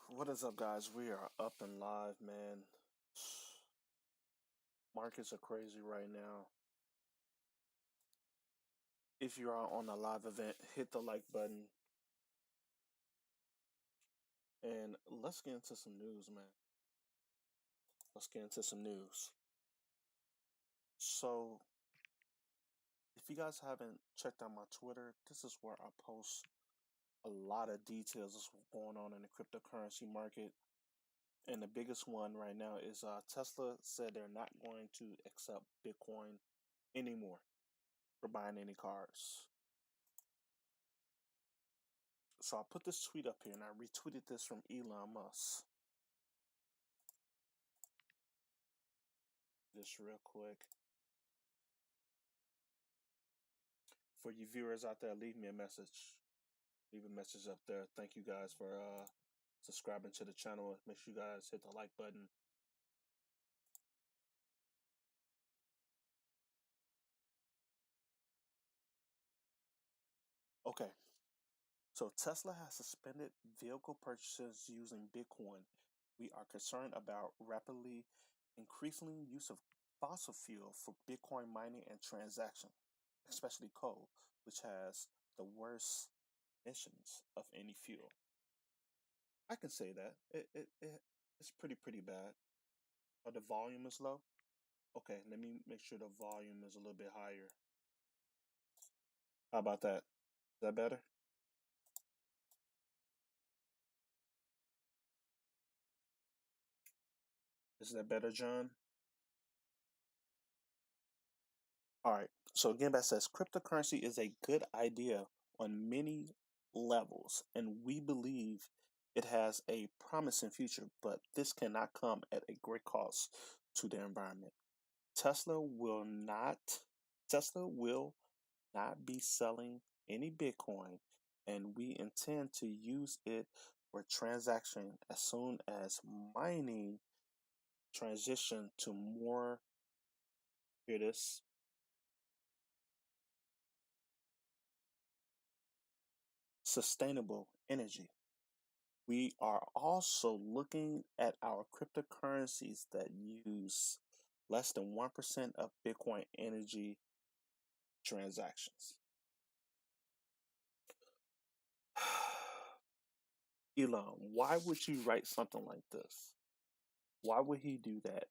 What is up, guys? We are up and live, man. Markets are crazy right now. If you are on a live event, hit the like button and let's get into some news, man. Let's get into some news. So, if you guys haven't checked out my Twitter, this is where I post a lot of details of what's going on in the cryptocurrency market. And the biggest one right now is Tesla said they're not going to accept Bitcoin anymore for buying any cars. So I put this tweet up here and I retweeted this from Elon Musk. Just real quick. For you viewers out there, leave me a message. Leave a message up there. Thank you guys for subscribing to the channel. Make sure you guys hit the like button. Okay. So Tesla has suspended vehicle purchases using Bitcoin. We are concerned about rapidly increasing use of fossil fuel for Bitcoin mining and transaction, especially coal, which has the worst emissions of any fuel. I can say that. It's pretty bad. Oh, the volume is low? Okay, let me make sure the volume is a little bit higher. How about that? Is that better? Is that better, John? All right. So again, that says cryptocurrency is a good idea on many levels, and we believe it has a promising future, but this cannot come at a great cost to the environment. Tesla will not Tesla will not be selling any Bitcoin, and we intend to use it for transaction as soon as mining transition to more, hear this, sustainable energy. We are also looking at our cryptocurrencies that use less than 1% of Bitcoin energy transactions. Elon, why would you write something like this? Why would he do that?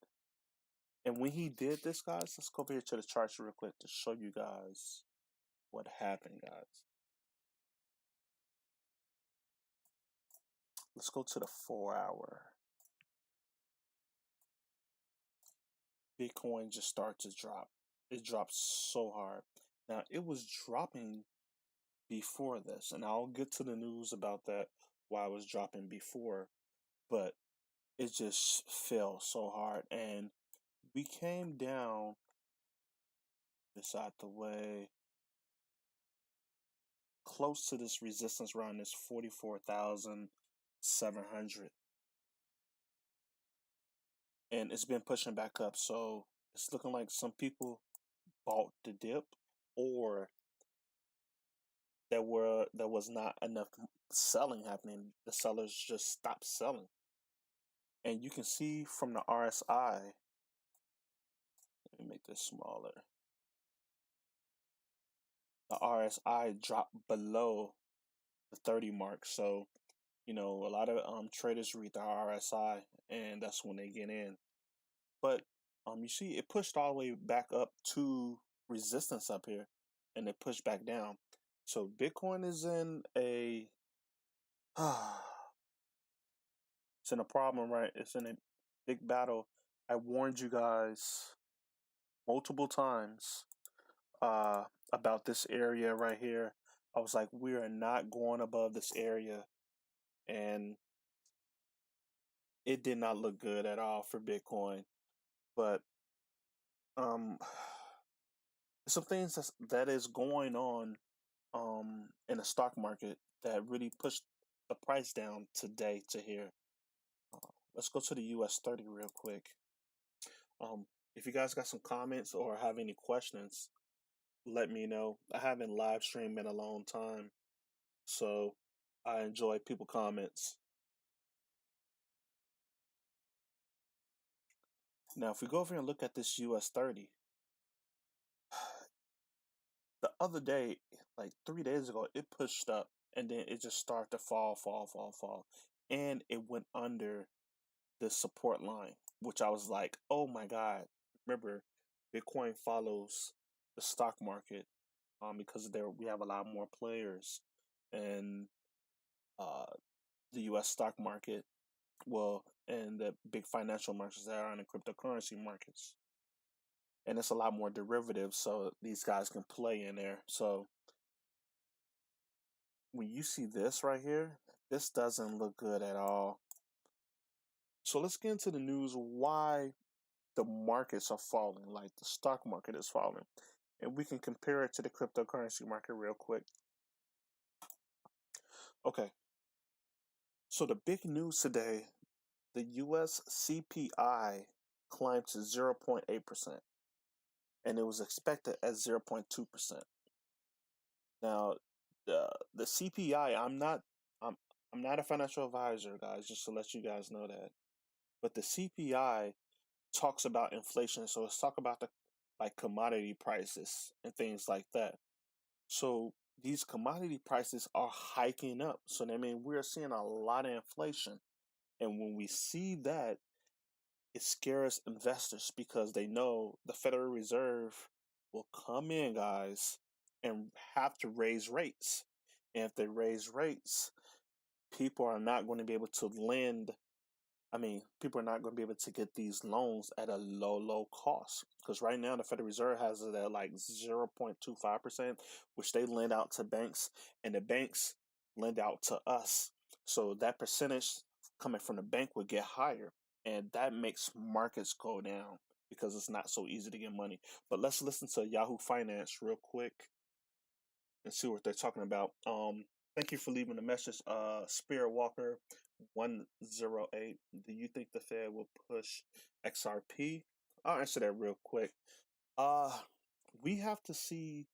And when he did this, guys, let's go over here to the charts real quick to show you guys what happened, guys. Let's go to the 4 hour. Bitcoin just started to drop. It dropped so hard. Now, it was dropping before this, and I'll get to the news about that, why it was dropping before, but it just fell so hard. And we came down this out the way close to this resistance around this 44,700, and it's been pushing back up. So it's looking like some people bought the dip, or there was not enough selling happening. The sellers just stopped selling, and you can see from the RSI. Let me make this smaller. The RSI dropped below the 30 mark. So, a lot of traders read the RSI, and that's when they get in. But you see, it pushed all the way back up to resistance up here, and it pushed back down. So Bitcoin is in a it's in a problem, right? It's in a big battle. I warned you guys multiple times about this area right here. I was like, we are not going above this area, and it did not look good at all for Bitcoin. But um, some things that is going on in the stock market that really pushed the price down today to here. Let's go to the US 30 real quick. Um, if you guys got some comments or have any questions, let me know. I haven't live streamed in a long time, so I enjoy people comments. Now, if we go over here and look at this US 30, the other day, like 3 days ago, it pushed up and then it just started to fall. And it went under the support line, which I was like, oh my God. Remember, Bitcoin follows the stock market because we have a lot more players and uh, the US stock market, well, and the big financial markets that are in the cryptocurrency markets. And it's a lot more derivatives, so these guys can play in there. So when you see this right here, this doesn't look good at all. So let's get into the news why the markets are falling, like the stock market is falling. And we can compare it to the cryptocurrency market real quick. Okay. So the big news today, the US CPI climbed to 0.8%, and it was expected at 0.2%. Now, the CPI, I'm not a financial advisor, guys, just to let you guys know that. But the CPI talks about inflation, so let's talk about the like commodity prices and things like that. So these commodity prices are hiking up. So that means we're seeing a lot of inflation. And when we see that, it scares investors because they know the Federal Reserve will come in, guys, and have to raise rates. And if they raise rates, people are not going to be able to lend. I mean, people are not going to be able to get these loans at a low cost. Because right now, the Federal Reserve has it at like 0.25%, which they lend out to banks, and the banks lend out to us. So that percentage coming from the bank would get higher. And that makes markets go down because it's not so easy to get money. But let's listen to Yahoo Finance real quick and see what they're talking about. Thank you for leaving a message. Spirit Walker 108. Do you think the Fed will push XRP? I'll answer that real quick. Uh we have to see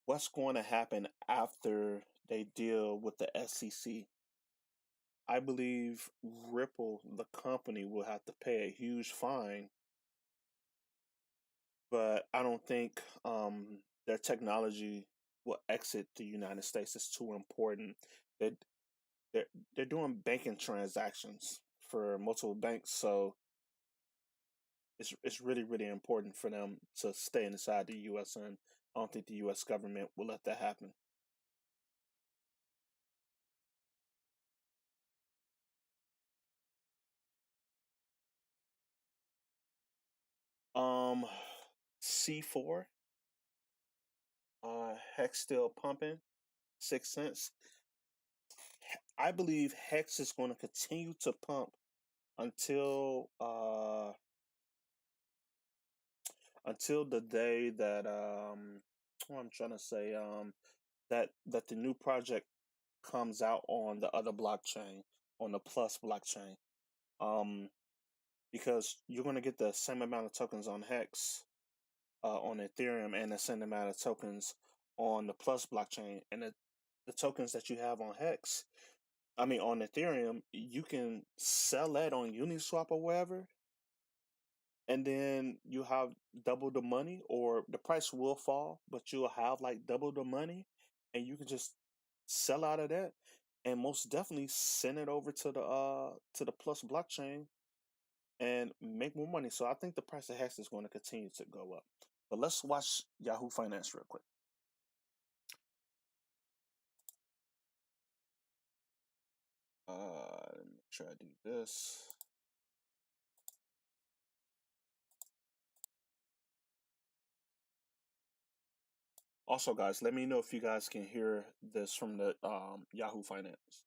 what's going to happen after they deal with the SEC. I believe Ripple, the company, will have to pay a huge fine, but I don't think their technology will exit the United States. It's too important. They they're they're doing banking transactions for multiple banks, so it's really important for them to stay inside the U.S. and I don't think the U.S. government will let that happen. Um, C4, Hex still pumping 6 cents. I believe Hex is going to continue to pump until until the day that what I'm trying to say that the new project comes out on the other blockchain, on the Plus blockchain. Um, because you're going to get the same amount of tokens on Hex, on Ethereum, and the same amount of tokens on the Plus blockchain. And the tokens that you have on Hex, I mean on Ethereum, you can sell that on Uniswap or wherever, and then you have double the money, or the price will fall, but you'll have like double the money, and you can just sell out of that, and most definitely send it over to the Plus blockchain and make more money. So I think the price of Hex is going to continue to go up. But let's watch Yahoo Finance real quick. Let me try to do this. Also, guys, let me know if you guys can hear this from the Yahoo Finance.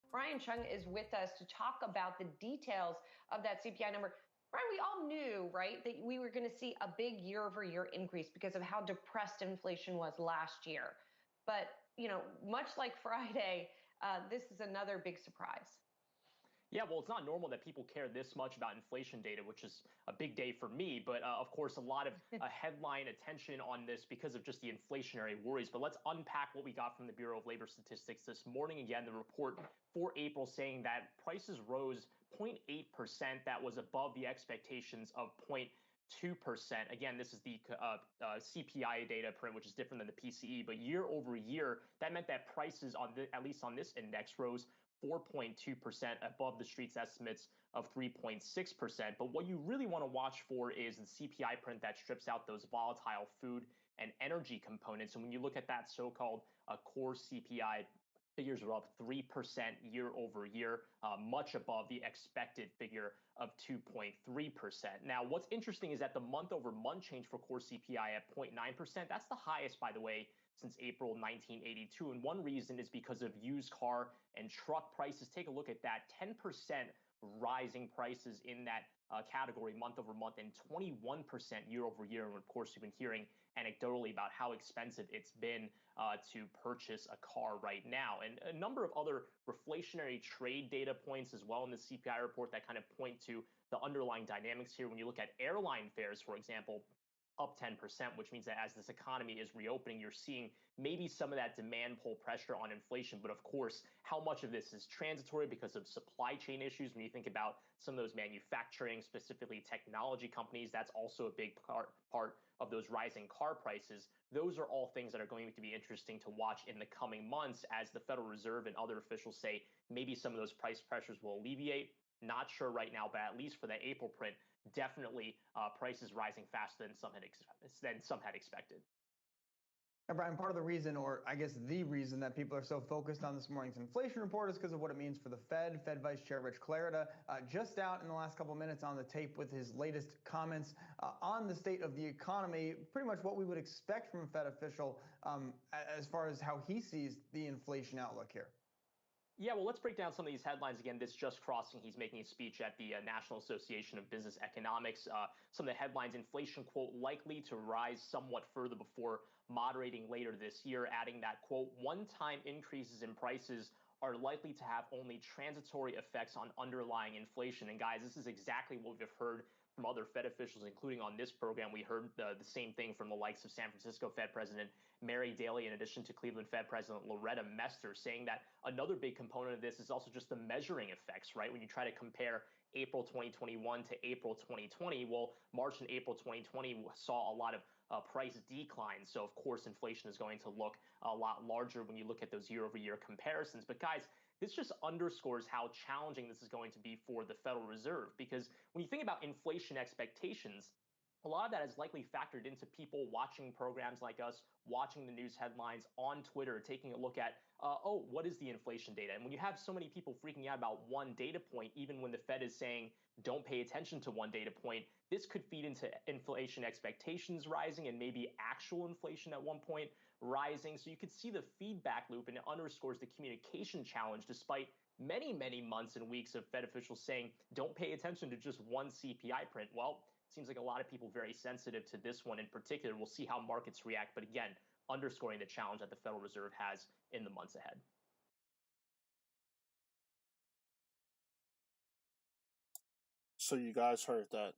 Brian Chung is with us to talk about the details of that CPI number. Brian, we all knew, right, that we were going to see a big year-over-year increase because of how depressed inflation was last year. But, much like Friday, this is another big surprise. Yeah, well, it's not normal that people care this much about inflation data, which is a big day for me. But of course, a lot of headline attention on this because of just the inflationary worries. But let's unpack what we got from the Bureau of Labor Statistics this morning. Again, the report for April saying that prices rose 0.8%. That was above the expectations of 0.2%. Again, this is the CPI data print, which is different than the PCE. But year over year, that meant that prices at least on this index, rose 4.2% above the street's estimates of 3.6%. But what you really want to watch for is the CPI print that strips out those volatile food and energy components. And when you look at that so-called core CPI, figures are up 3% year over year, much above the expected figure of 2.3%. Now, what's interesting is that the month over month change for core CPI at 0.9%, that's the highest, by the way, since April 1982. And one reason is because of used car and truck prices. Take a look at that, 10% rising prices in that category month over month, and 21% year over year. And of course, you've been hearing anecdotally about how expensive it's been to purchase a car right now. And a number of other reflationary trade data points as well in the CPI report that kind of point to the underlying dynamics here. When you look at airline fares, for example, up 10%, which means that as this economy is reopening, you're seeing maybe some of that demand pull pressure on inflation. But of course, how much of this is transitory because of supply chain issues? When you think about some of those manufacturing, specifically technology companies, that's also a big part of those rising car prices. Those are all things that are going to be interesting to watch in the coming months as the Federal Reserve and other officials say maybe some of those price pressures will alleviate. Not sure right now, but at least for the April print, definitely prices rising faster than some had expected. And Brian, part of the reason, or I guess the reason that people are so focused on this morning's inflation report is because of what it means for the Fed. Fed Vice Chair Rich Clarida just out in the last couple of minutes on the tape with his latest comments on the state of the economy, pretty much what we would expect from a Fed official as far as how he sees the inflation outlook here. Yeah, well, let's break down some of these headlines again. This just crossing. He's making a speech at the National Association of Business Economics. Some of the headlines: inflation, quote, likely to rise somewhat further before moderating later this year, adding that, quote, one-time increases in prices are likely to have only transitory effects on underlying inflation. And guys, this is exactly what we've heard from other Fed officials, including on this program. We heard the same thing from the likes of San Francisco Fed President Mary Daly, in addition to Cleveland Fed President Loretta Mester, saying that another big component of this is also just the measuring effects, right? When you try to compare April 2021 to April 2020, well, March and April 2020 saw a lot of price declines. So, of course, inflation is going to look a lot larger when you look at those year-over-year comparisons. But, guys, this just underscores how challenging this is going to be for the Federal Reserve, because when you think about inflation expectations, a lot of that is likely factored into people watching programs like us, watching the news headlines on Twitter, taking a look at, what is the inflation data? And when you have so many people freaking out about one data point, even when the Fed is saying don't pay attention to one data point, this could feed into inflation expectations rising and maybe actual inflation at one point rising. So you could see the feedback loop, and it underscores the communication challenge despite many, many months and weeks of Fed officials saying don't pay attention to just one CPI print. Well, seems like a lot of people very sensitive to this one in particular. We'll see how markets react. But again, underscoring the challenge that the Federal Reserve has in the months ahead. So you guys heard that.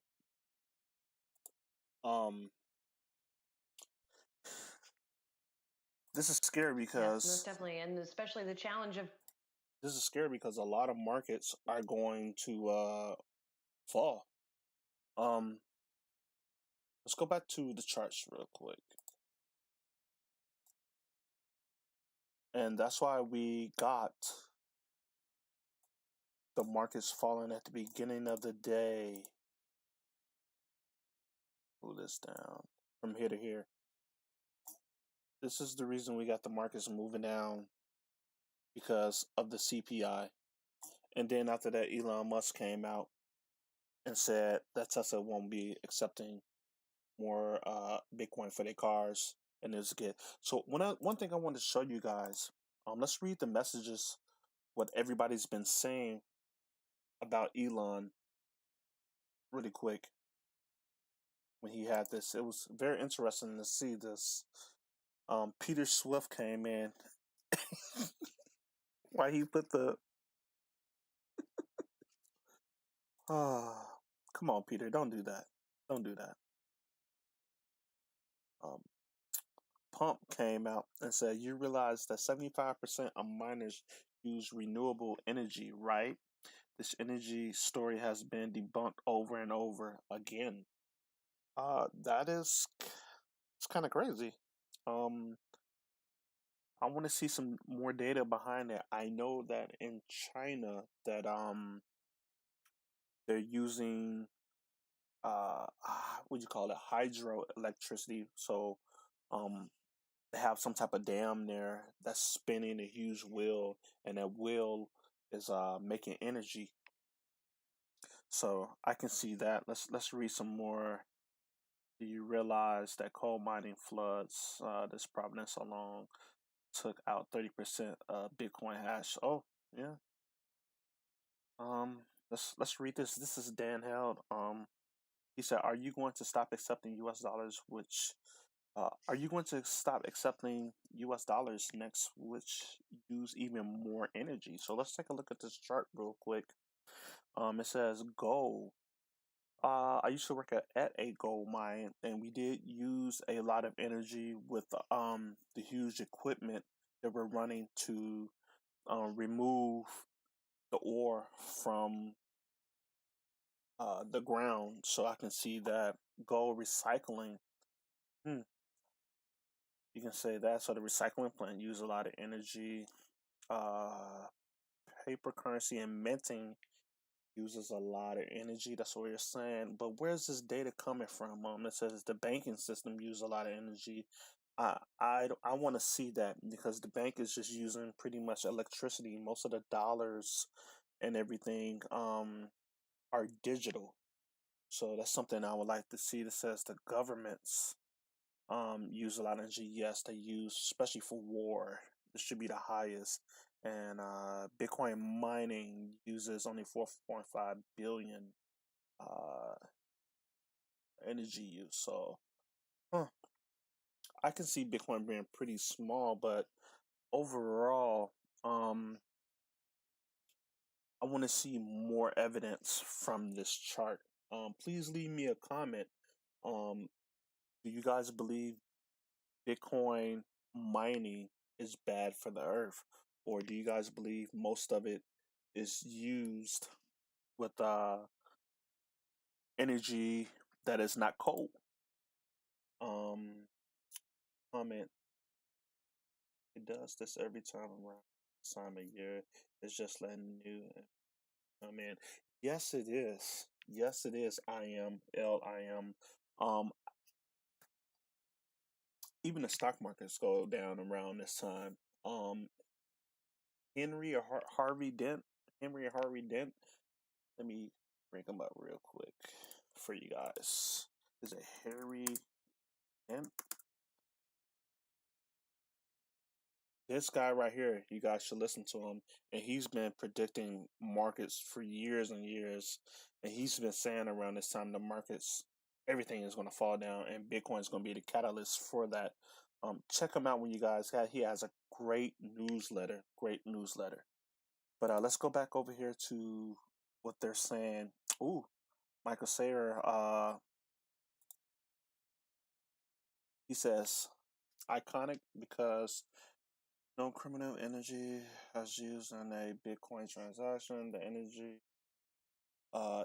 This is scary because yes, most definitely, and especially the challenge of this is scary because a lot of markets are going to fall. Let's go back to the charts real quick. And that's why we got the markets falling at the beginning of the day. Pull this down from here to here. This is the reason we got the markets moving down, because of the CPI. And then after that, Elon Musk came out and said that Tesla won't be accepting more Bitcoin for their cars, and it's good. So one thing I want to show you guys, let's read the messages, what everybody's been saying about Elon really quick. When he had this, it was very interesting to see this. Peter Swift came in. Why he put the Come on, Peter, don't do that. Don't do that. Um, Pump came out and said, "You realize that 75% of miners use renewable energy, right? This energy story has been debunked over and over again." That is, it's kind of crazy. Um, I want to see some more data behind it. I know that in China that they're using what do you call it, hydroelectricity. So um they have some type of dam there that's spinning a huge wheel, and that wheel is making energy. So I can see that. Let's read some more. Do you realize that coal mining floods this province alone took out 30% of Bitcoin hash? Oh, yeah. Um, let's read this. This is Dan Held. He said, "Are you going to stop accepting U.S. dollars? Are you going to stop accepting U.S. dollars next, which use even more energy?" So let's take a look at this chart real quick. It says gold. I used to work at a gold mine, and we did use a lot of energy with the huge equipment that we're running to remove the ore from the ground. So I can see that gold recycling. Hmm, you can say that. So the recycling plant use a lot of energy. Uh, Paper currency and minting uses a lot of energy. That's what you're saying. But where's this data coming from? It says the banking system use a lot of energy. I want to see that, because the bank is just using pretty much electricity. Most of the dollars and everything are digital. So that's something I would like to see. That says the governments use a lot of energy. Yes, they use, especially for war. This should be the highest. And Bitcoin mining uses only 4.5 billion uh, energy use. So huh, I can see Bitcoin being pretty small, but overall, I want to see more evidence from this chart. Please leave me a comment. Um, do you guys believe Bitcoin mining is bad for the earth? Or do you guys believe most of it is used with energy that is not coal? Um, Comment. It does this every time around this time of year. It's just letting new come in. Yes, it is. Yes, it is. I am. Um, Even the stock markets go down around this time. Um, Henry or Harvey Dent. Henry or Harvey Dent. Let me bring him up real quick for you guys. Is it Harry Dent? This guy right here, you guys should listen to him. And he's been predicting markets for years and years. And he's been saying around this time the markets, everything is going to fall down, and Bitcoin is going to be the catalyst for that. Check him out when you guys got. He has a great newsletter. Great newsletter. But let's go back over here to what they're saying. Ooh, Michael Sayer. He says iconic because no criminal energy has used in a Bitcoin transaction. The energy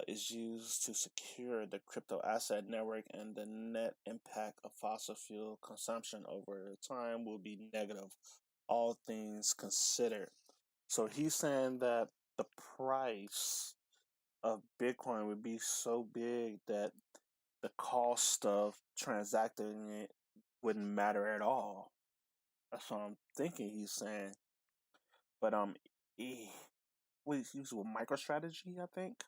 is used to secure the crypto asset network, and the net impact of fossil fuel consumption over time will be negative, all things considered. So he's saying that the price of Bitcoin would be so big that the cost of transacting it wouldn't matter at all. That's what I'm thinking he's saying. But what he's using with MicroStrategy, I think.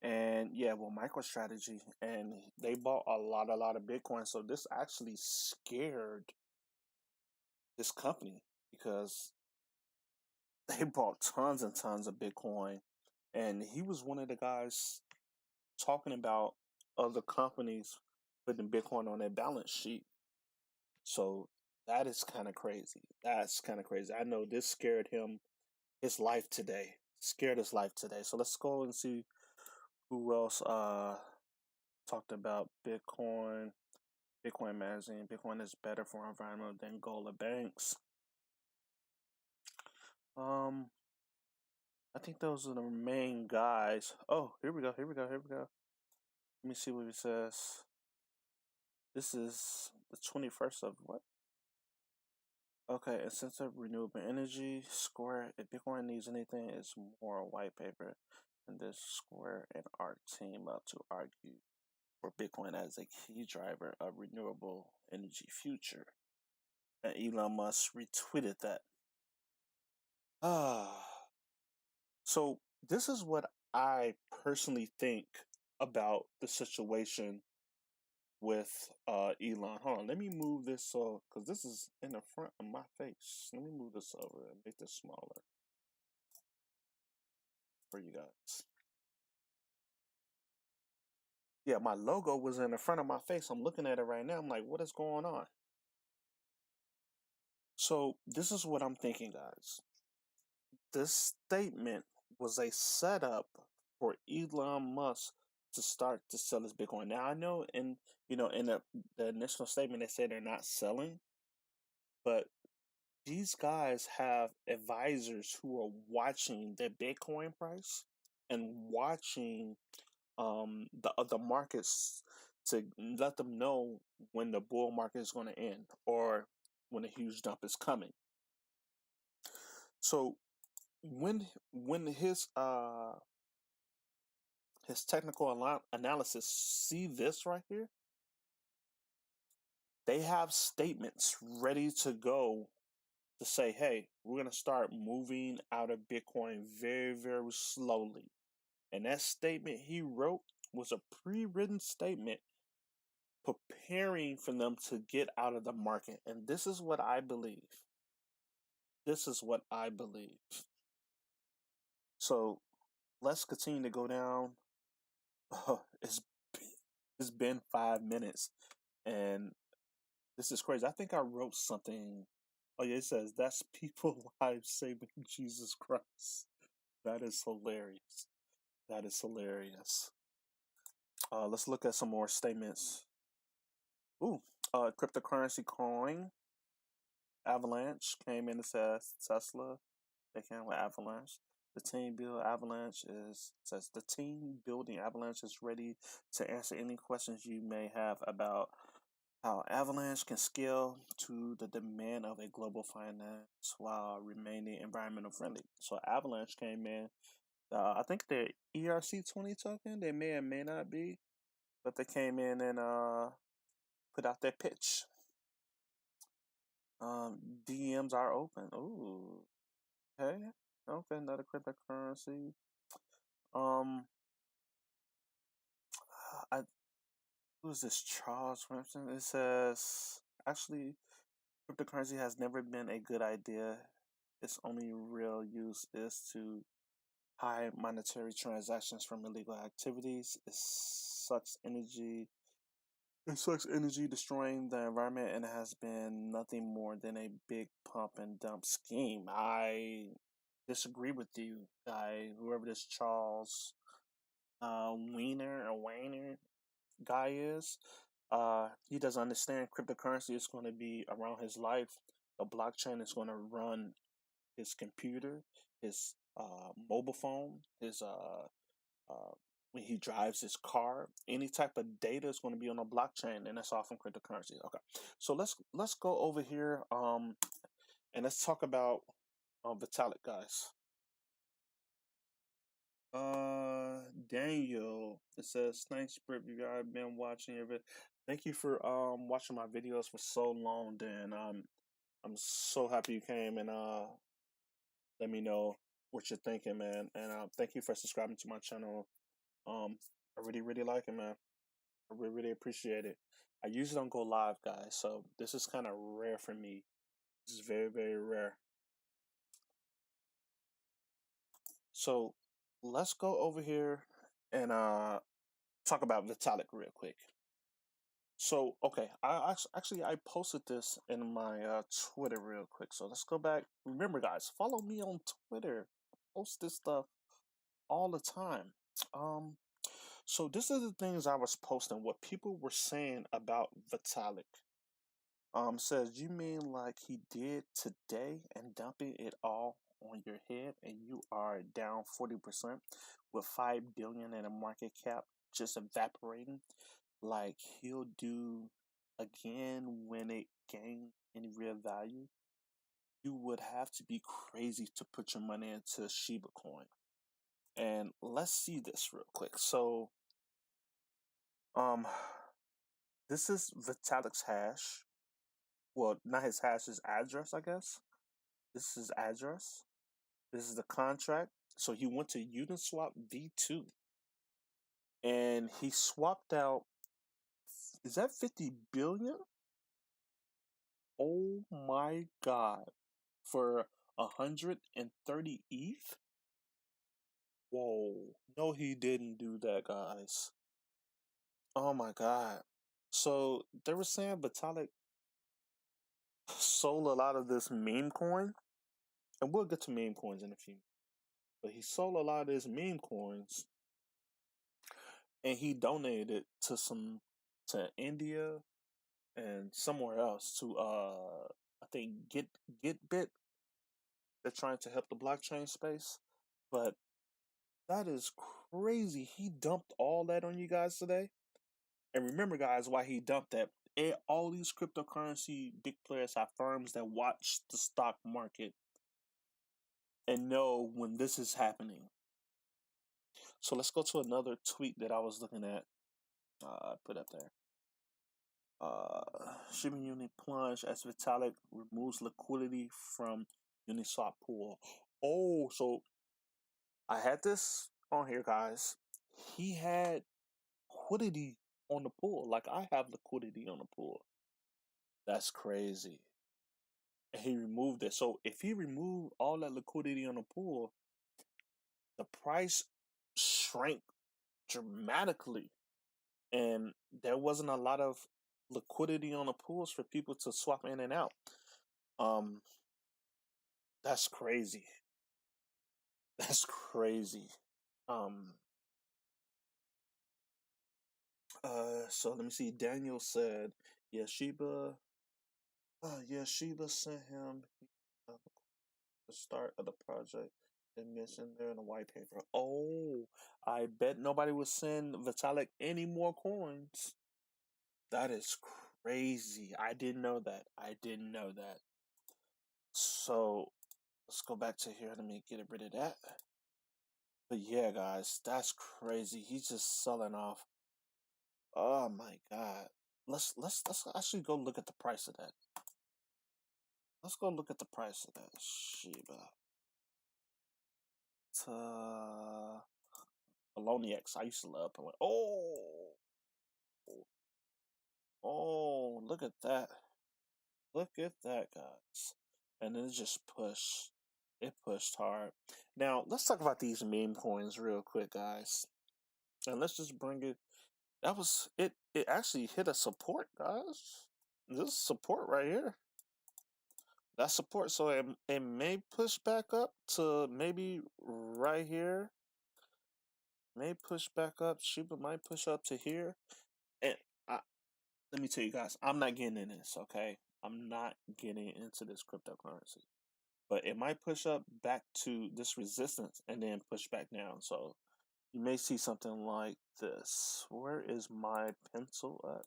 And yeah, well, MicroStrategy, and they bought a lot of Bitcoin. So this actually scared this company, because they bought tons and tons of Bitcoin. And he was one of the guys talking about other companies putting Bitcoin on their balance sheet. So that is kind of crazy. That's kind of crazy. I know this scared him his life today. scared his life today. So let's go and see who else talked about Bitcoin. Bitcoin Magazine. Bitcoin is better for environment than gold or banks. I think those are the main guys. Oh, here we go. Let me see what it says. This is the 21st of what? Okay, incentive renewable energy. Square. If Bitcoin needs anything, it's more white paper. And this Square and ARK team up to argue for Bitcoin as a key driver of renewable energy future. And Elon Musk retweeted that. So this is what I personally think about the situation with Elon. Hold on, let me move this so because this is in the front of my face. Let me move this over and make this smaller for you guys. Yeah, my logo was in the front of my face. I'm looking at it right now. I'm like, what is going on? So this is what I'm thinking, guys. This statement was a setup for Elon Musk to start to sell his Bitcoin. Now I know in the initial statement they say they're not selling, but these guys have advisors who are watching the Bitcoin price and watching the markets to let them know when the bull market is going to end or when a huge dump is coming. So when his technical analysis see this right here, they have statements ready to go to say, hey, we're going to start moving out of Bitcoin very, very slowly. And that statement he wrote was a pre-written statement preparing for them to get out of the market. And this is what I believe. So let's continue to go down. It's been 5 minutes, and this is crazy. I think I wrote something. Oh yeah, it says that's people lives saving Jesus Christ. That is hilarious. Let's look at some more statements. Ooh, cryptocurrency coin Avalanche came in and says Tesla. They came with Avalanche. The team building Avalanche is ready to answer any questions you may have about how Avalanche can scale to the demand of a global finance while remaining environmental friendly. So Avalanche came in. I think they're ERC20 token. They may or may not be, but they came in and put out their pitch. DMs are open. Ooh, okay, another cryptocurrency. I Who's this? Charles Winston. It says actually, cryptocurrency has never been a good idea. Its only real use is to hide monetary transactions from illegal activities. It sucks energy, destroying the environment, and it has been nothing more than a big pump and dump scheme. I disagree with you, guy. Whoever this Charles Wiener or Weiner guy is, he doesn't understand cryptocurrency is going to be around his life. The blockchain is going to run his computer, his mobile phone, his when he drives his car. Any type of data is going to be on a blockchain, and that's all from cryptocurrency. Okay, so let's go over here and let's talk about Vitalik, guys. Daniel, it says thanks, Britt. You guys have been watching it. Thank you for watching my videos for so long, Dan. I'm so happy you came and let me know what you're thinking, man. And thank you for subscribing to my channel. I really like it, man. I really appreciate it. I usually don't go live, guys, so this is kind of rare for me. This is very, very rare. So let's go over here and talk about Vitalik real quick. So okay, I posted this in my Twitter real quick. So let's go back. Remember, guys, follow me on Twitter. post this stuff all the time. So this is the things I was posting, what people were saying about Vitalik. Says, you mean like he did today and dumping it all on your head and you are down 40% with 5 billion in a market cap just evaporating like he'll do again when it gains any real value? You would have to be crazy to put your money into Shiba coin. And let's see this real quick. So, this is Vitalik's hash. Well, not his hash, his address, I guess. This is his address. This is the contract. So he went to Uniswap V2 and he swapped out, is that 50 billion? Oh my God. For 130 ETH? Whoa. No, he didn't do that, guys. Oh my God. So they were saying Vitalik sold a lot of this meme coin, and we'll get to meme coins in a few. But he sold a lot of his meme coins, and he donated it to India and somewhere else to I think Gitbit. They're trying to help the blockchain space, but that is crazy. He dumped all that on you guys today. And remember, guys, why he dumped that. All these cryptocurrency big players have firms that watch the stock market and know when this is happening. So let's go to another tweet that I was looking at. I put up there. Shiba Uni plunge as Vitalik removes liquidity from Uniswap pool. Oh, so I had this on here, guys. He had liquidity on the pool, like I have liquidity on the pool. That's crazy. And he removed it. So if he removed all that liquidity on the pool, the price shrank dramatically. And there wasn't a lot of liquidity on the pools for people to swap in and out. Um, that's crazy. That's crazy. Um, so let me see. Daniel said, "Yeah, Shiba. Yeah, Shiba sent him the start of the project and mentioned there in the white paper." Oh, I bet nobody would send Vitalik any more coins. That is crazy. I didn't know that. I didn't know that. So let's go back to here. Let me get rid of that. But yeah, guys, that's crazy. He's just selling off. Oh my God. Let's actually go look at the price of that. Let's go look at the price of that Shiba. Poloniacs. I used to love Poloniacs. Oh, look at that. Look at that, guys. And then it just pushed. It pushed hard. Now, let's talk about these meme coins real quick, guys. And let's just bring it. That was it. It actually hit a support, guys. This support right here. That support. So it may push back up to maybe right here. May push back up. Shiba might push up to here. And let me tell you guys, I'm not getting in this, okay? I'm not getting into this cryptocurrency. But it might push up back to this resistance and then push back down. So you may see something like this. Where is my pencil at?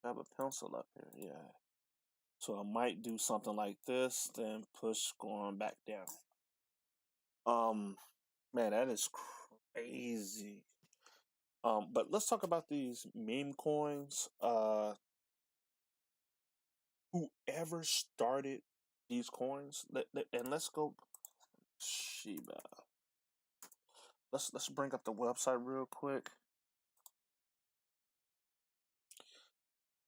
I have a pencil up here, yeah. So I might do something like this, then push going back down. Man, that is crazy. But let's talk about these meme coins. Whoever started these coins, and let's go Shiba. Let's bring up the website real quick.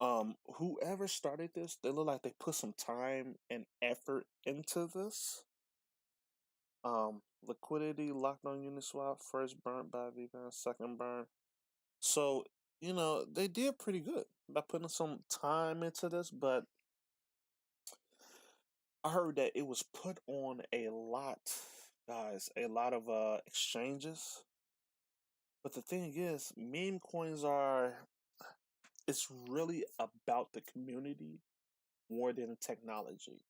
Whoever started this, they look like they put some time and effort into this. Liquidity locked on Uniswap, first burnt by Binance, second burn. So, they did pretty good by putting some time into this, but I heard that it was put on a lot, guys, a lot of exchanges. But the thing is, meme coins it's really about the community more than technology.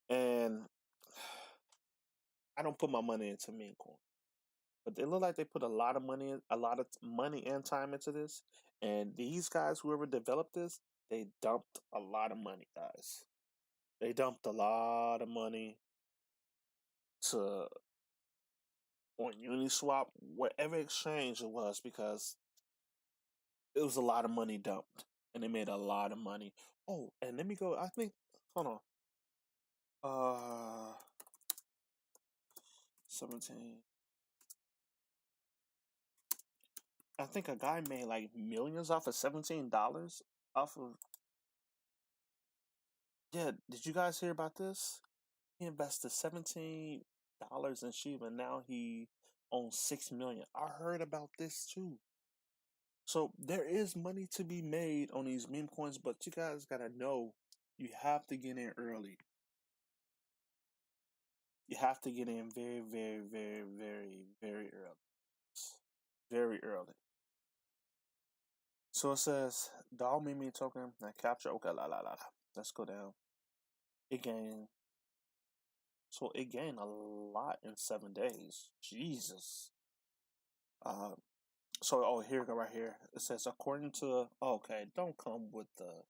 And I don't put my money into meme coin. But they look like they put a lot of money and time into this. And these guys, whoever developed this, they dumped a lot of money, guys. They dumped a lot of money to on Uniswap, whatever exchange it was, because it was a lot of money dumped, and they made a lot of money. Oh, and let me go. I think. Hold on. 17. I think a guy made like millions off of $17 off of. Yeah, did you guys hear about this? He invested $17 in Shiba. Now he owns 6 million. I heard about this too. So there is money to be made on these meme coins, but you guys gotta know you have to get in early. You have to get in very, very, very, very, very early. Very early. So it says DAO meme token that capture. Okay, la. Let's go down. It gained. So it gained a lot in 7 days. Jesus. Here we go right here. It says according to okay, don't come with the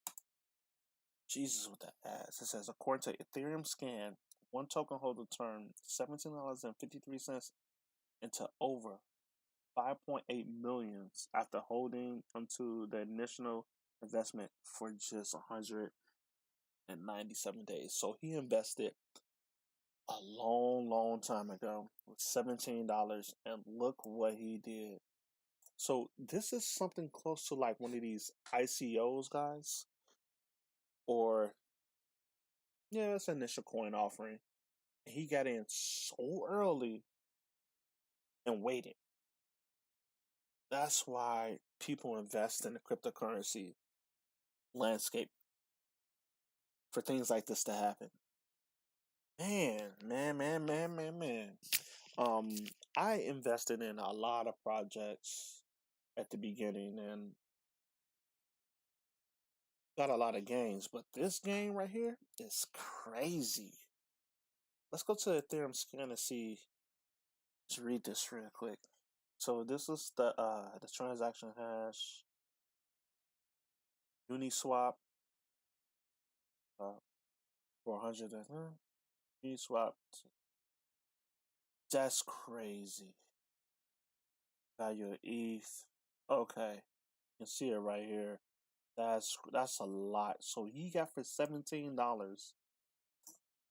Jesus with the ass. It says according to Ethereum scan, one token holder turned $17.53 into over 5.8 millions after holding onto the initial investment for just 197 days. So he invested a long, long time ago with $17, and look what he did. So this is something close to like one of these ICOs, guys, or yeah, it's initial coin offering. He got in so early and waited. That's why people invest in the cryptocurrency landscape for things like this to happen. Man. I invested in a lot of projects at the beginning and got a lot of gains, but this game right here is crazy. Let's go to Ethereum scan and see. Let's read this real quick. So this is the transaction hash. Uniswap 400. Uniswap. That's crazy. Value of ETH. Okay, you can see it right here. That's a lot. So he got for $17.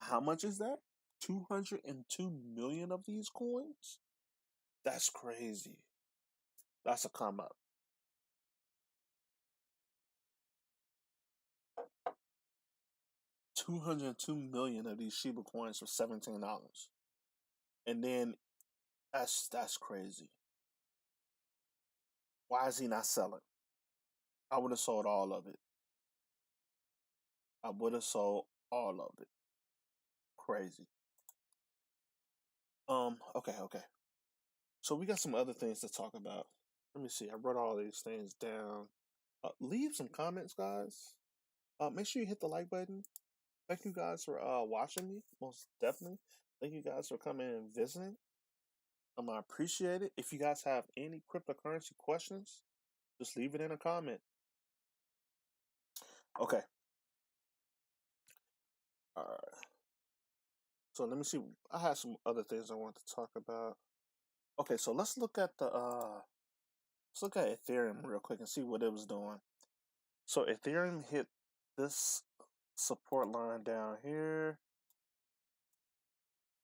How much is that? 202 million of these coins? That's crazy. That's a come up. $202 million of these Shiba coins for $17. And then that's crazy. Why is he not selling? I would have sold all of it. Crazy. Okay. So we got some other things to talk about. Let me see. I wrote all these things down. Leave some comments, guys. Make sure you hit the like button. Thank you guys for watching me. Most definitely. Thank you guys for coming and visiting. I appreciate it. If you guys have any cryptocurrency questions, just leave it in a comment. Okay. All right. So let me see. I have some other things I want to talk about. Okay, so let's look at Ethereum real quick and see what it was doing. So Ethereum hit this support line down here.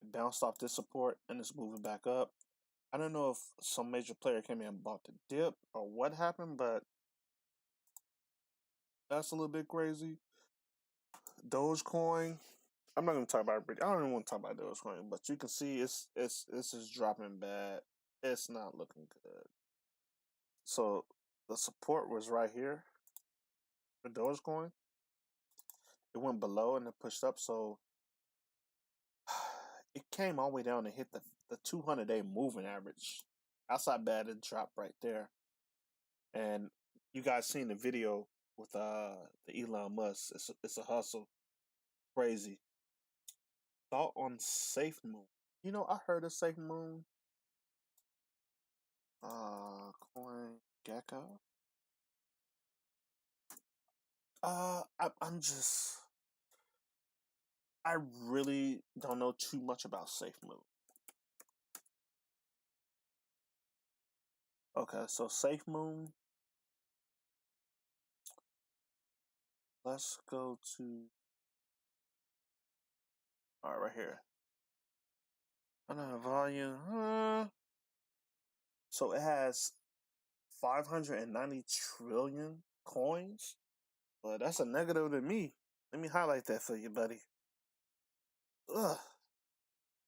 It bounced off this support and it's moving back up. I don't know if some major player came in and bought the dip or what happened, but that's a little bit crazy. Dogecoin. I'm not gonna talk about it. I don't even want to talk about Dogecoin, but you can see it's just dropping bad. It's not looking good. So the support was right here for Dogecoin. it went below and it pushed up, so it came all the way down and hit the 200-day moving average. Outside bad, it dropped right there. And you guys seen the video with the Elon Musk. It's a hustle. Crazy. Thought on Safe Moon. You know, I heard of Safe Moon. Coin Gecko. I'm just, I really don't know too much about Safe Moon. Okay, so Safe Moon. Let's go to, all right, right here. Volume. So it has 590 trillion coins. But that's a negative to me. Let me highlight that for you, buddy. Ugh.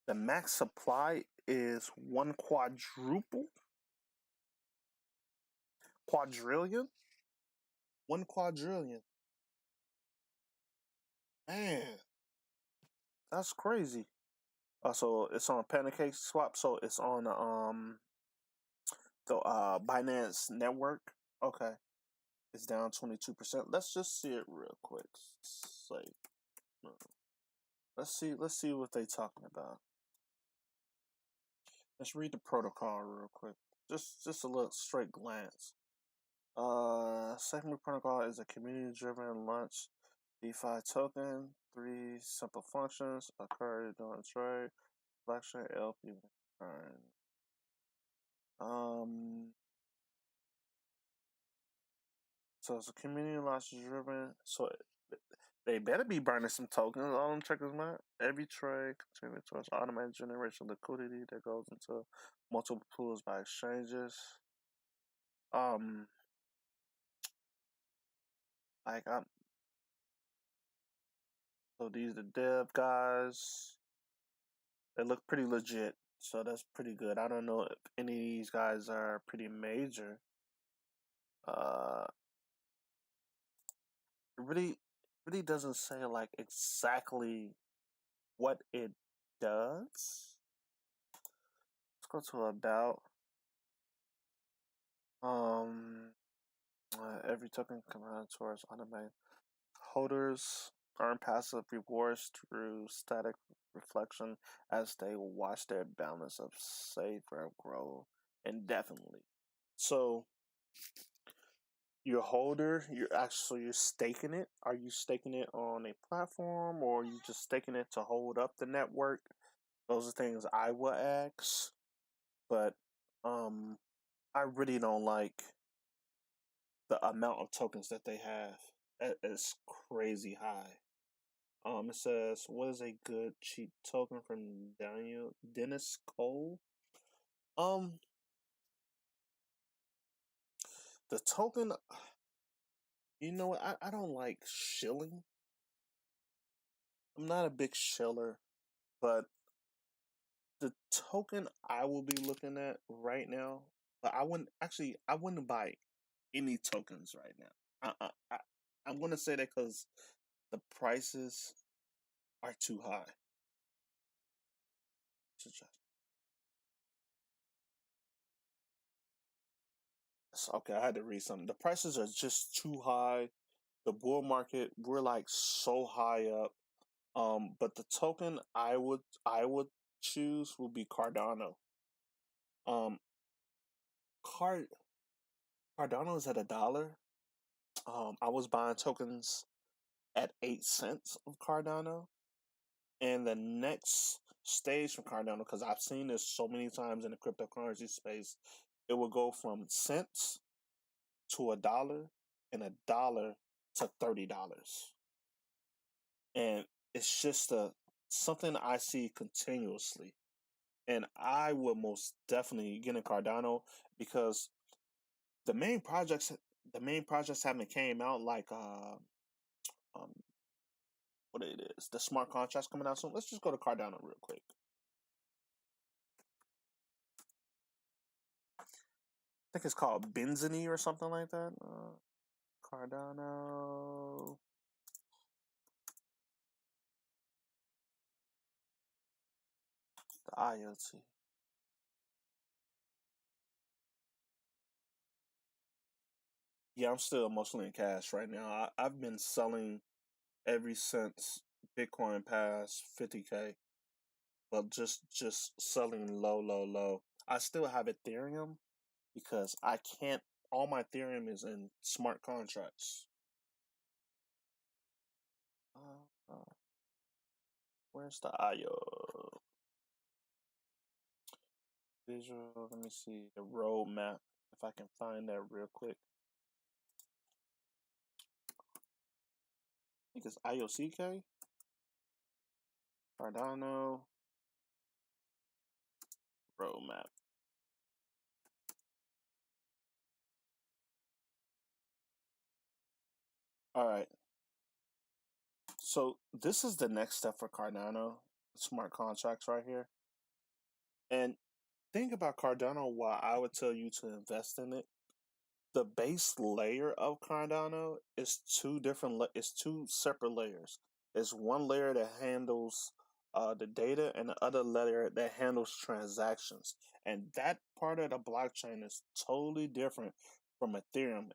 The max supply is one quadrillion? One quadrillion. Man, that's crazy. So it's on Pancake Swap, so it's on the Binance network. Okay. It's down 22%. Let's just see it real quick. Let's see what they talking about. Let's read the protocol real quick. Just a little straight glance. Secondary protocol is a community-driven launch DeFi token. 3 simple functions occur during trade. Collection LP return. So it's a community launch driven. So they better be burning some tokens. All them checkers, man. Every trade contributes towards automated generation of liquidity that goes into multiple pools by exchanges. Like so these the dev guys. They look pretty legit, so that's pretty good. I don't know if any of these guys are pretty major. It really doesn't say like exactly what it does. Let's go to about. Every token combined towards automated holders earn passive rewards through static reflection as they watch their balance of safer grow indefinitely. So your holder, you're staking it. Are you staking it on a platform, or are you just staking it to hold up the network? Those are things I would ask. But I really don't like the amount of tokens that they have. It's crazy high. It says, what is a good cheap token from Dennis Cole? The token, you know what? I don't like shilling. I'm not a big shiller, but the token I will be looking at right now, but I wouldn't buy any tokens right now. I'm gonna say that because the prices are too high. Okay, I had to read something. The prices are just too high. The bull market, we're like so high up. But the token I would choose would be Cardano. Um, Cardano is at $1. I was buying tokens at 8 cents of Cardano, and the next stage from Cardano, because I've seen this so many times in the cryptocurrency space, it will go from cents to $1, and $1 to $30, and it's just something I see continuously. And I would most definitely get in Cardano because the main projects haven't came out, like what it is, the smart contracts coming out soon. Let's just go to Cardano real quick. I think it's called Benzini or something like that. Cardano. The IoT. Yeah, I'm still mostly in cash right now. I've been selling ever since Bitcoin passed 50K, but just selling low. I still have Ethereum because I can't. All my Ethereum is in smart contracts. Uh, where's the IO visual? Let me see the roadmap if I can find that real quick. I think it's IOCK. Cardano roadmap. All right. So this is the next step for Cardano smart contracts right here. And think about Cardano, why I would tell you to invest in it. The base layer of Cardano is it's two separate layers. It's one layer that handles the data and the other layer that handles transactions. And that part of the blockchain is totally different from Ethereum.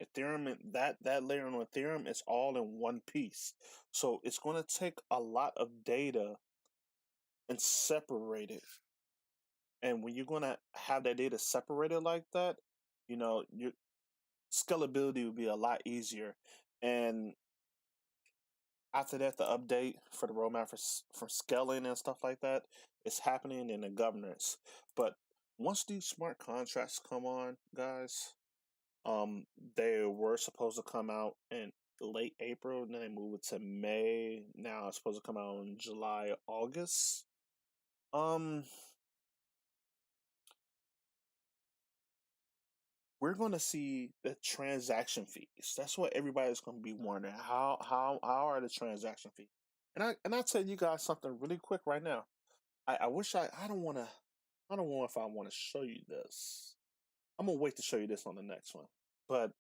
That layer on Ethereum is all in one piece. So it's going to take a lot of data and separate it. And when you're going to have that data separated like that, your scalability would be a lot easier. And after that, the update for the roadmap for scaling and stuff like that is happening in the governance. But once these smart contracts come on, guys, they were supposed to come out in late April, and then they moved it to May. Now it's supposed to come out in July, August. We're going to see the transaction fees. That's what everybody's going to be wondering. How are the transaction fees? And I'll tell you guys something really quick right now. I wish I don't want to. I don't know if I want to show you this. I'm gonna wait to show you this on the next one. But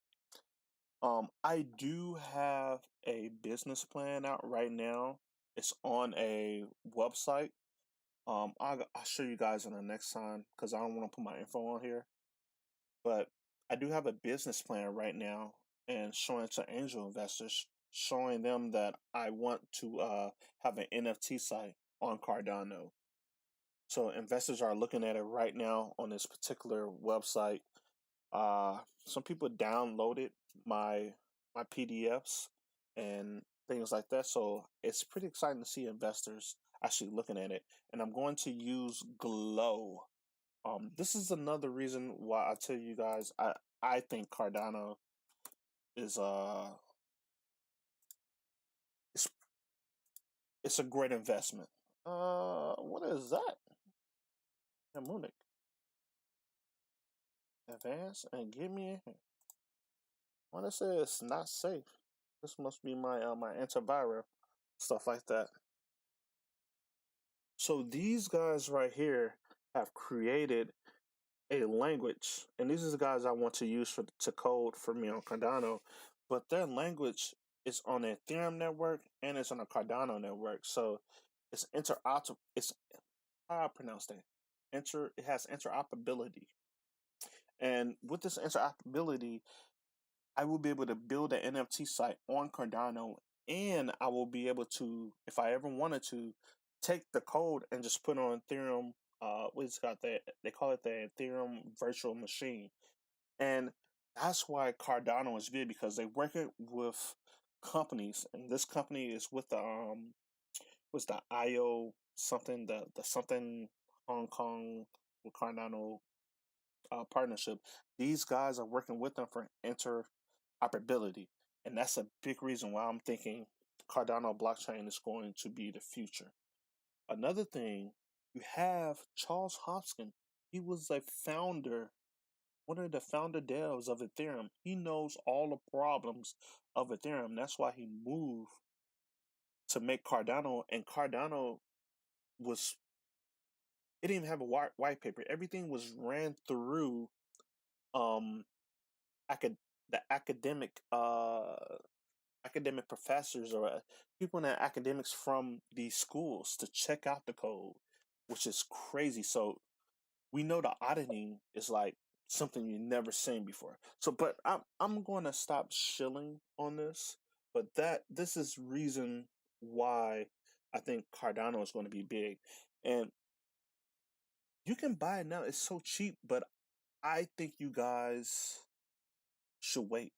I do have a business plan out right now. It's on a website. I'll show you guys on the next time because I don't want to put my info on here. But I do have a business plan right now and showing it to angel investors, showing them that I want to have an NFT site on Cardano. So investors are looking at it right now on this particular website. Some people downloaded my PDFs and things like that. So it's pretty exciting to see investors actually looking at it. And I'm going to use Glow. This is another reason why I tell you guys I think Cardano is it's it's a great investment. What is that? Munich. Advance and get me in here. When it says not safe, this must be my antiviral stuff like that. So these guys right here have created a language, and these are the guys I want to use to code for me on Cardano. But their language is on the Ethereum network and it's on the Cardano network. So it's interoperable. It's how I pronounce that. It has interoperability, and with this interoperability, I will be able to build an NFT site on Cardano, and I will be able to, if I ever wanted to, take the code and just put on Ethereum. What's got that? They call it the Ethereum virtual machine, and that's why Cardano is good because they work it with companies, and this company is with the what's the IO something the something Hong Kong with Cardano partnership. These guys are working with them for interoperability, and that's a big reason why I'm thinking Cardano blockchain is going to be the future. Another thing, you have Charles Hoskin. He was a founder, one of the founder devs of Ethereum. He knows all the problems of Ethereum. That's why he moved to make Cardano, and Cardano was it didn't even have a white paper. Everything was ran through um acad- the academic professors or people in the academics from these schools to check out the code. which is crazy. So we know the auditing is like something you've never seen before. So, but I'm going to stop shilling on this. But this is reason why I think Cardano is going to be big, and you can buy it now. It's so cheap, but I think you guys should wait.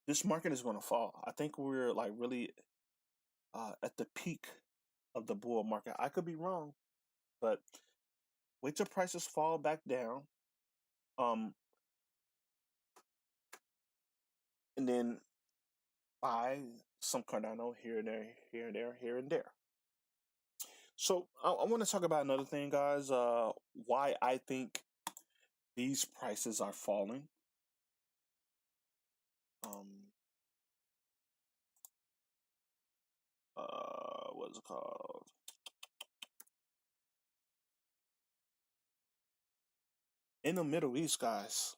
This market is going to fall. I think we're like really at the peak of the bull market. I could be wrong, but wait till prices fall back down. Um, and then buy some Cardano here and there, here and there, here and there. So I want to talk about another thing, guys. Why I think these prices are falling. What's it called? In the Middle East, guys.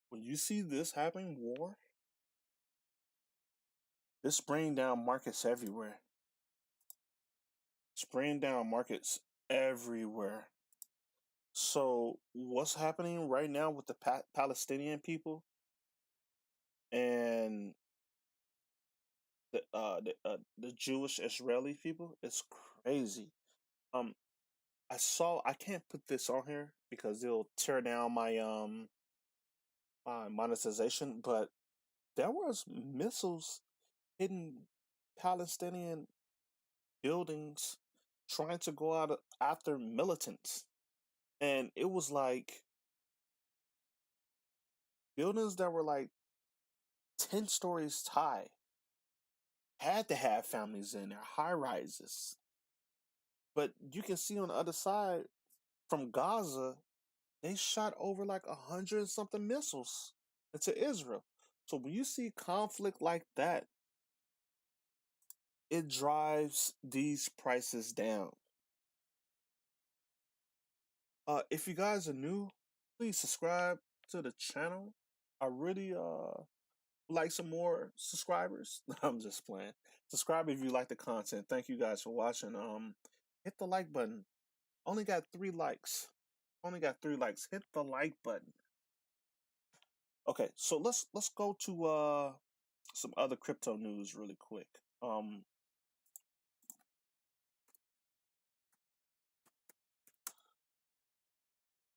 When you see this happening, war, this bringing down markets everywhere. It's bringing down markets everywhere. So what's happening right now with the Palestinian people and the Jewish Israeli people? It's crazy. I can't put this on here because it'll tear down my monetization, but there was missiles hitting Palestinian buildings trying to go out after militants. And it was like buildings that were like 10 stories high had to have families in there, high rises. But you can see on the other side from Gaza, they shot over like 100 something missiles into Israel. So when you see conflict like that, it drives these prices down. If you guys are new, please subscribe to the channel. I really like some more subscribers. I'm just playing. Subscribe if you like the content. Thank you guys for watching. Hit the like button. Only got 3 likes. Only got 3 likes. Hit the like button. Okay, so let's go to some other crypto news really quick.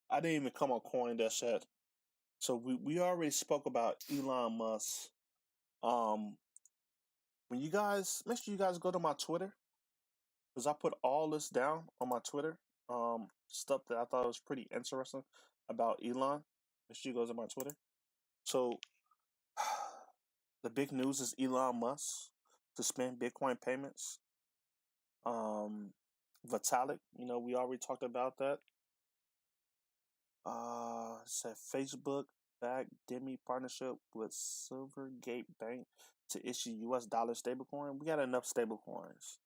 I didn't even come on CoinDesk yet. So we already spoke about Elon Musk. When you guys make sure you guys go to my Twitter, because I put all this down on my Twitter. Stuff that I thought was pretty interesting about Elon. Make sure you go to my Twitter. So the big news is Elon Musk suspend Bitcoin payments. Vitalik, we already talked about that. Said Facebook back Demi partnership with Silvergate Bank to issue US dollar stablecoin. We got enough stablecoins.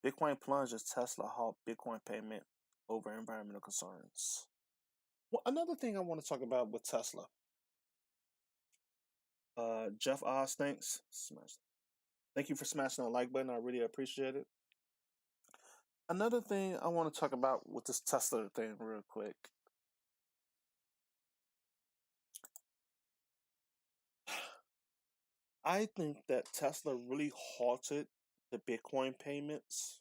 Bitcoin plunges, Tesla halt Bitcoin payment over environmental concerns. Well, another thing I want to talk about with Tesla. Jeff Oz, thanks. Thank you for smashing that like button. I really appreciate it. Another thing I want to talk about with this Tesla thing real quick. I think that Tesla really halted the Bitcoin payments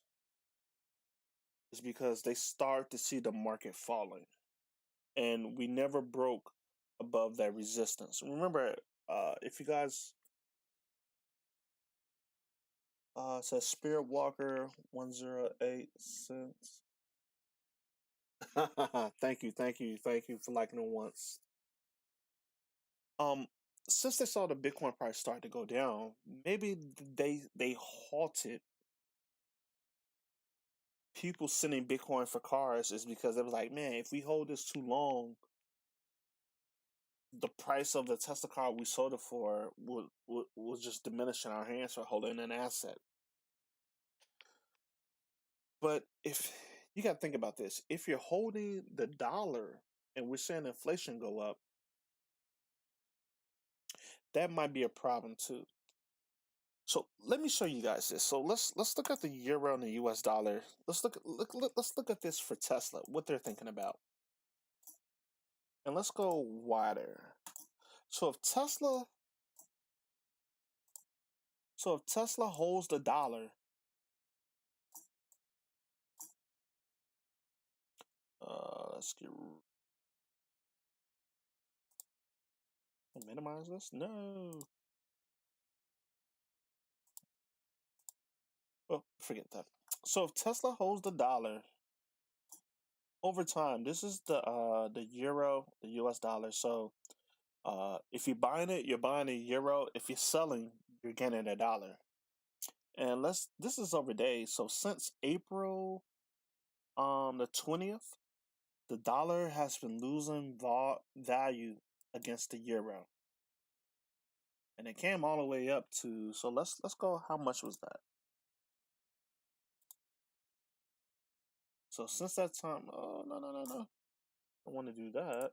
is because they start to see the market falling. And we never broke above that resistance. Remember, if you guys says Spirit Walker 108 cents. thank you for liking it once. Since they saw the Bitcoin price start to go down, maybe they halted people sending Bitcoin for cars is because they was like, man, if we hold this too long, the price of the Tesla car we sold it for will just diminish in our hands for holding an asset. But if you got to think about this, if you're holding the dollar and we're seeing inflation go up, that might be a problem too. So let me show you guys this. So let's look at the euro and the US dollar. Let's look at this for Tesla, what they're thinking about. And let's go wider. So if Tesla holds the dollar, let's minimize this. No. Oh, forget that. So if Tesla holds the dollar over time, this is the euro, the US dollar. So if you're buying it, you're buying a euro. If you're selling, you're getting a dollar. And this is over days. So since April the 20th, the dollar has been losing value against the euro. And it came all the way up to, so let's go, how much was that? So since that time, oh no. I want to do that.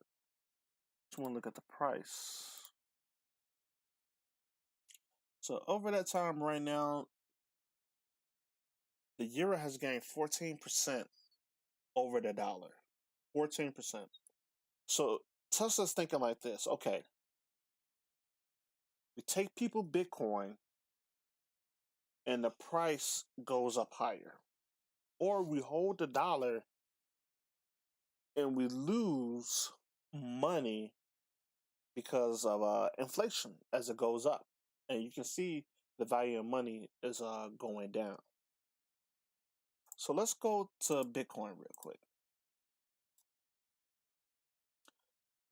Just want to look at the price. So over that time right now, the euro has gained 14% over the dollar. 14%. So Tesla's thinking like this, okay, we take people Bitcoin and the price goes up higher. Or we hold the dollar and we lose money because of inflation as it goes up. And you can see the value of money is going down. So let's go to Bitcoin real quick.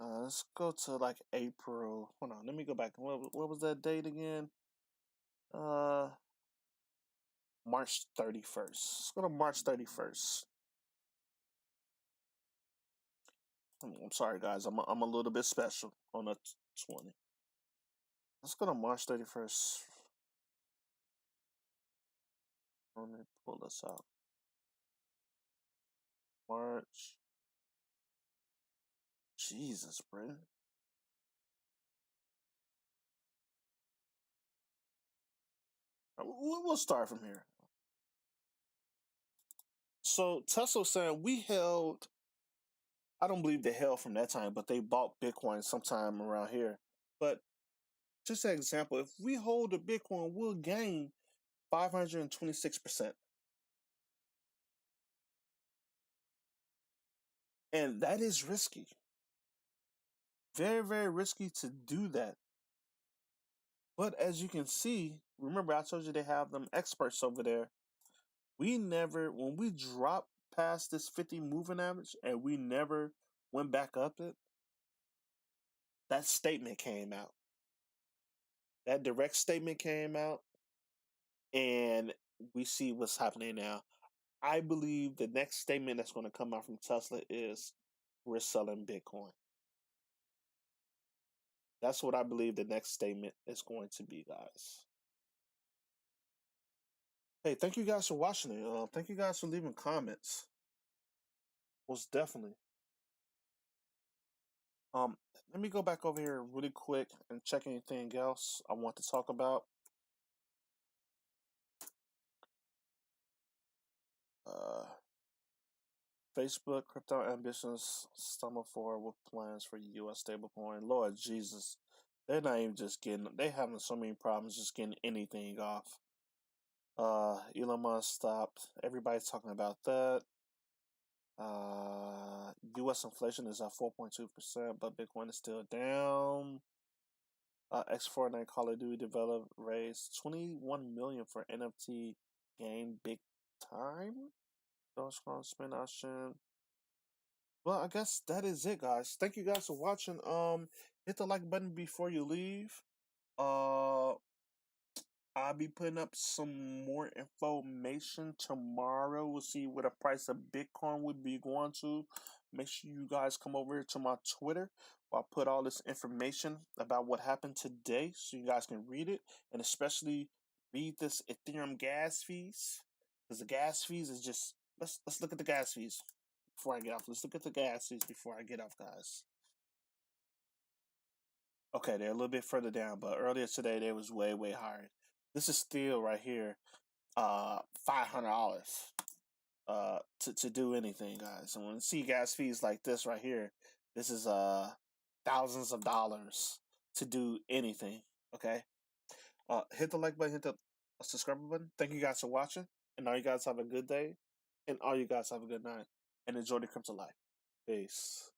Let's go to like April. Hold on, let me go back. What was that date again? March 31st. Let's go to March 31st. I'm sorry, guys. I'm a little bit special on the 20. Let's go to March 31st. Let me pull this out. March. Jesus, bro. We'll start from here. So Tesla saying we held, I don't believe they held from that time, but they bought Bitcoin sometime around here. But just an example, if we hold the Bitcoin, we'll gain 526%. And that is risky. Very, very risky to do that. But as you can see, remember I told you they have them experts over there. When we dropped past this 50 moving average and we never went back up it, that statement came out. That direct statement came out, and we see what's happening now. I believe the next statement that's going to come out from Tesla is we're selling Bitcoin. That's what I believe the next statement is going to be, guys. Hey, thank you guys for watching it. Thank you guys for leaving comments. Most definitely. Let me go back over here really quick and check anything else I want to talk about. Facebook crypto ambitions stumble forward with plans for U.S. stablecoin. Lord Jesus, they're not even just getting. They having so many problems just getting anything off. Elon Musk stopped. Everybody's talking about that. U.S. inflation is at 4.2%, but Bitcoin is still down. X49 Call of Duty developer raised $21 million for NFT game big time. Dogecoin spin option. Well, I guess that is it, guys. Thank you guys for watching. Hit the like button before you leave. I'll be putting up some more information tomorrow. We'll see where the price of Bitcoin would be going to. Make sure you guys come over here to my Twitter. I'll put all this information about what happened today so you guys can read it, and especially read this Ethereum gas fees, because the gas fees is just, let's look at the gas fees before I get off. Let's look at the gas fees before I get off, guys. Okay, they're a little bit further down, but earlier today they was way higher. This is still right here, $500 to do anything, guys. And when you see gas fees like this right here, this is thousands of dollars to do anything. Okay, hit the like button, hit the subscribe button. Thank you guys for watching, and all you guys have a good day, and all you guys have a good night, and enjoy the crypto life. Peace.